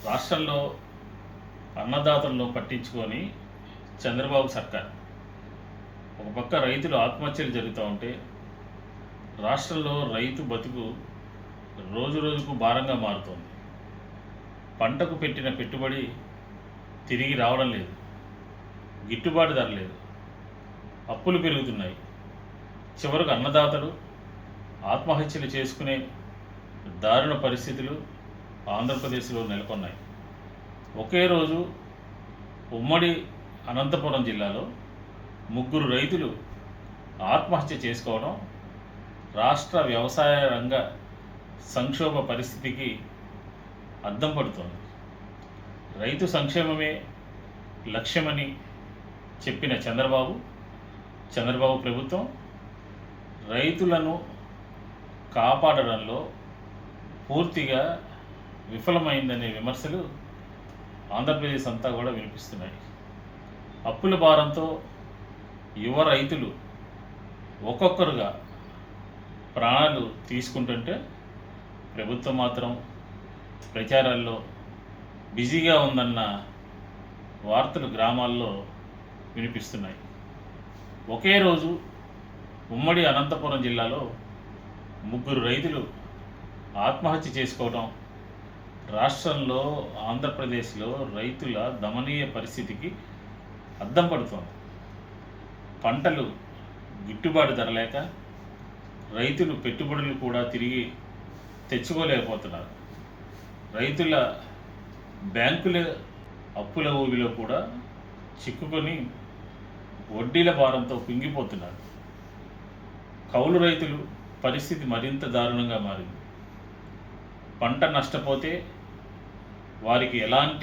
రాష్ట్రంలో అన్నదాతలను పట్టించుకొని చంద్రబాబు సర్కార్ ఒక పక్క రైతులు ఆత్మహత్యలు జరుగుతూ ఉంటే రాష్ట్రంలో రైతు బతుకు రోజు రోజుకు భారంగా మారుతోంది. పంటకు పెట్టిన పెట్టుబడి తిరిగి రావడం లేదు, గిట్టుబాటు ధర లేదు, అప్పులు పెరుగుతున్నాయి. చివరకు అన్నదాతలు ఆత్మహత్యలు చేసుకునే దారుణ పరిస్థితులు ఆంధ్రప్రదేశ్లో నెలకొన్నాయి. ఒకే రోజు ఉమ్మడి అనంతపురం జిల్లాలో 3 రైతులు ఆత్మహత్య చేసుకోవడం రాష్ట్ర వ్యవసాయ రంగ సంక్షోభ పరిస్థితికి అద్దం పడుతోంది. రైతు సంక్షేమమే లక్ష్యమని చెప్పిన చంద్రబాబు ప్రభుత్వం రైతులను కాపాడడంలో పూర్తిగా విఫలమైందనే విమర్శలు ఆంధ్రప్రదేశ్ అంతా కూడా వినిపిస్తున్నాయి. అప్పుల భారంతో యువ రైతులు ఒక్కొక్కరుగా ప్రాణాలు తీసుకుంటుంటే ప్రభుత్వం మాత్రం ప్రచారాల్లో బిజీగా ఉందన్న వార్తలు గ్రామాల్లో వినిపిస్తున్నాయి. ఒకే రోజు ఉమ్మడి అనంతపురం జిల్లాలో 3 రైతులు ఆత్మహత్య చేసుకోవడం రాష్ట్రంలో ఆంధ్రప్రదేశ్లో రైతుల దమనీయ పరిస్థితికి అద్దం పడుతోంది. పంటలు గిట్టుబాటు ధర లేక రైతులు పెట్టుబడులు కూడా తిరిగి తెచ్చుకోలేకపోతున్నారు. రైతుల బ్యాంకుల అప్పుల ఊబిలో కూడా చిక్కుకొని వడ్డీల భారంతో కుంగిపోతున్నారు. కౌలు రైతులు పరిస్థితి మరింత దారుణంగా మారింది. పంట నష్టపోతే వారికి ఎలాంటి